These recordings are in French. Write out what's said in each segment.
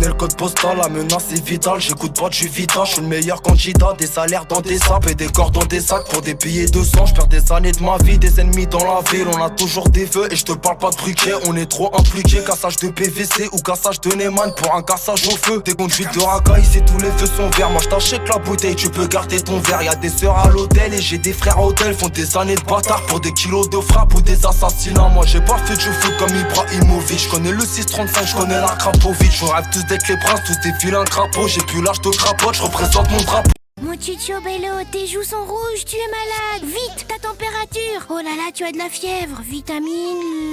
connais le code postal, la menace est vitale. J'écoute pas, j'suis vita, j'suis le meilleur candidat. Des salaires dans des sapes et des corps dans des sacs pour des billets de sang. J'perds des années de ma vie, des ennemis dans la ville. On a toujours des feux et j'te parle pas de briquet. On est trop impliqué, cassage de PVC ou cassage de Neyman pour un cassage au feu. Des conduites de racaille, si tous les feux sont verts. Moi j't'achète la bouteille, tu peux garder ton verre. Y'a des sœurs à l'hôtel et j'ai des frères à hôtel. Font des années de bâtard pour des kilos de frappe ou des assassinats. Moi j'ai pas fait du foot comme Ibrahimovic. J'connais le 635, j'connais la Krapovic. On rêve tous d'être les princes, tous des vilains crapauds. J'ai plus l'âge de crapote, j'représente mon drapeau. Mon Chicho Bello, tes joues sont rouges, tu es malade. Vite, ta température. Oh là là, tu as de la fièvre. Vitamine,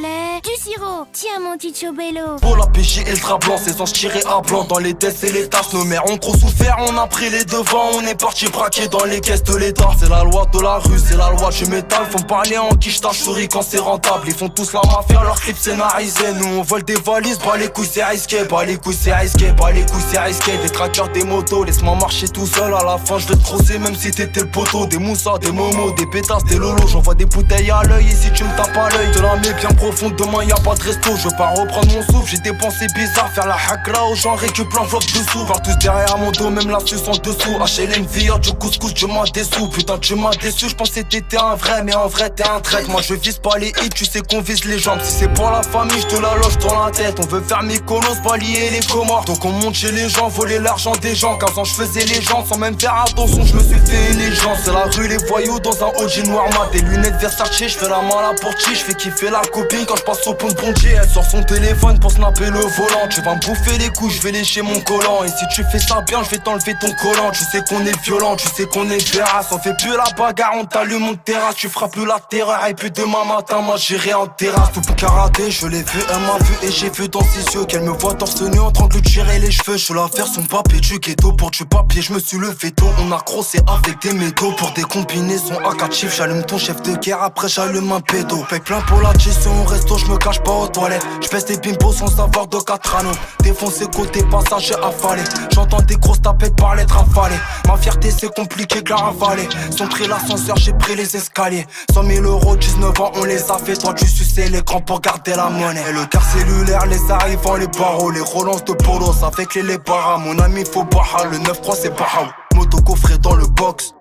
lait, du sirop. Tiens mon Chicho Bello. Pour la PJ et le drap blanc, c'est sans tirer à blanc. Dans les tests et les tasses, nos mères ont trop souffert. On a pris les devants, on est parti braquer dans les caisses de l'état. C'est la loi de la rue, c'est la loi du métal. Font parler en quiche, tâche souris quand c'est rentable. Ils font tous la mafia, leur clip scénarisé. Nous on vole des valises, bah les couilles c'est risqué. Bah les couilles c'est risqué, bah les couilles c'est risqué. Des trackers, des motos, laisse-moi marcher tout seul. À la fin je vais te crosser même si t'étais le poteau. Des moussas, des momos, des pétasses, des lolos. J'envoie des bouteilles à l'œil et si tu me tapes à l'œil, de la mets bien profonde, demain y'a pas de resto. Je veux pas reprendre mon souffle, j'ai des pensées bizarres. Faire la hakla aux gens, récup l'enveloppe dessous. Voir tous derrière mon dos, même la suce en dessous. HLM via du couscous, tu m'as déçu. Putain tu m'as déçu, j'pensais t'étais un vrai. Mais en vrai t'es un traître, moi je vise pas les hits. Tu sais qu'on vise les jambes, si c'est pour la famille je te la loge dans la tête. On veut faire mes colos, balayer les comores. Donc on monte chez les gens, voler l'argent des gens. 15 ans je faisais les gens sans même faire attention. Je me suis fait les gens, c'est la rue, les voyous dans un OG noir mat. Des lunettes Versace, je fais la main à la portiche. Je fais kiffer la copine quand je passe au pont de Bondier. Elle sort son téléphone pour snapper le volant. Tu vas me bouffer les couilles, je vais lécher mon collant. Et si tu fais ça bien, je vais t'enlever ton collant. Tu sais qu'on est violent, tu sais qu'on est vérace. On fait plus la bagarre, on t'allume mon terrasse. Tu feras plus la terreur et puis demain matin, moi j'irai en terrasse. Tout pour karaté, je l'ai vu, elle m'a vu et j'ai vu dans ses yeux qu'elle me voit torse nu en train de lui tirer les cheveux. Je la faire son papier du ghetto pour du papier. Je me suis levé tôt, on a crossé avec des métaux. Pour des combinaisons acatives, j'allume ton chef de guerre, après j'allume un pédo. Paye plein pour la gestion au resto, je me cache pas aux toilettes. Je fais des bimbos sans savoir de 4 anneaux. Défoncé côté passager affalé. J'entends des grosses tapettes par les rafalées. Ma fierté c'est compliqué que la ravaler. Sont pris l'ascenseur, j'ai pris les escaliers. 100 000 euros, 19 ans, on les a fait. Toi tu suçais l'écran pour garder la monnaie. Et le quart cellulaire, les arrivants, les barreaux. Les relances de polos avec les paras. Mon ami faut baha, le 9-3 c'est baha. Moto coffré dans le box.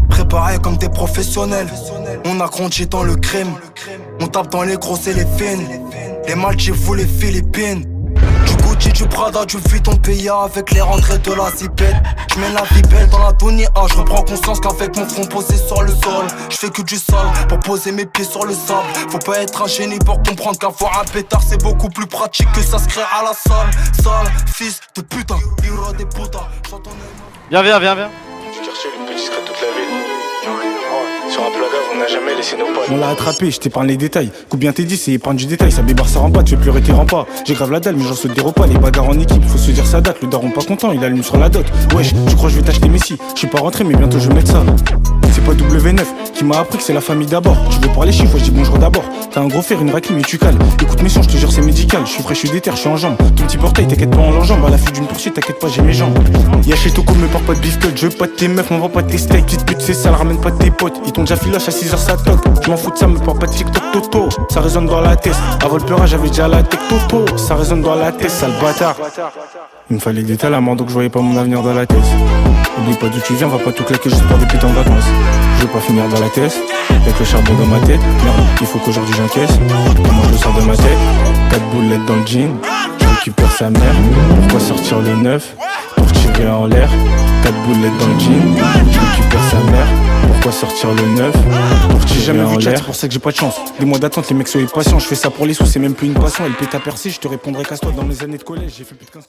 Préparé comme des professionnels. On a grandi dans le crime. On tape dans les grosses et les fines. Les Maldives ou les Philippines. Du Gucci, du Prada, du Vuitton payé avec les rentrées de la zipette. J'mets la vie belle dans la Dunia. Je reprends conscience qu'avec mon front posé sur le sol, j'fais que du sol pour poser mes pieds sur le sable. Faut pas être un génie pour comprendre qu'avoir un pétard c'est beaucoup plus pratique que s'inscrire à la salle. Sale fils de putain, il y aura des putas. Viens. Du quartier, le petit serait toute la ville. Sur un plat on n'a jamais laissé nos potes. On l'a attrapé, je t'épargne les détails. Coupe bien tes 10 et épargne du détail. Ça bébarre, ça rend pas, tu fais pleurer tes rempas. J'ai grave la dalle, mais j'en saute des repas. Les bagarres en équipe, faut se dire ça date. Le daron pas content, il allume sur la dot. Wesh, tu crois que je vais t'acheter Messi? Je suis pas rentré, mais bientôt je vais mettre ça. C'est pas W9 qui m'a appris que c'est la famille d'abord. Tu veux parler chiffres, je dis bonjour d'abord. T'as un gros fer, une raclée, mais tu cales. Écoute mes sons, je te jure, c'est médical. Je suis frais, je suis déter, je suis en jambes. Ton petit portail, t'inquiète pas en l'enjambe. À la fuite d'une poursuite, t'inquiète pas, j'ai mes jambes. Y'a chez Toko, me porte pas de biscuit. Je veux pas de tes meufs, m'envoie pas de tes steaks. Petite pute, c'est ça, ramène pas de tes potes. Ils t'ont déjà filoche à 6h, ça toque. Je m'en fous de ça, me porte pas de TikTok Toto. Ça résonne dans la tête. Avant le pleurage, j'avais déjà la tech Toto. Ça résonne dans la tête, sale bâtard. Il me fallait des talents, donc je voyais pas mon avenir dans la tête. Oublie pas d'où tu viens, va pas tout claquer juste pour des putains de vacances. Je veux pas finir dans la tête, y'a que le charbon dans ma tête. Merde, il faut qu'aujourd'hui j'encaisse. Comment je le sors de ma tête? 4 boulettes dans le jean, je récupère sa mère. Pourquoi sortir le 9? Pour tirer en l'air. 4 boulettes dans le jean, je récupère sa mère. Pourquoi sortir le 9? Pour tirer jamais vu de chat, c'est pour ça que j'ai pas de chance. Des mois d'attente, les mecs soient patients. Je fais ça pour les sous, c'est même plus une passion. Elle peut percer, je te répondrai casse-toi. Dans mes années de collège, j'ai fait plus de 15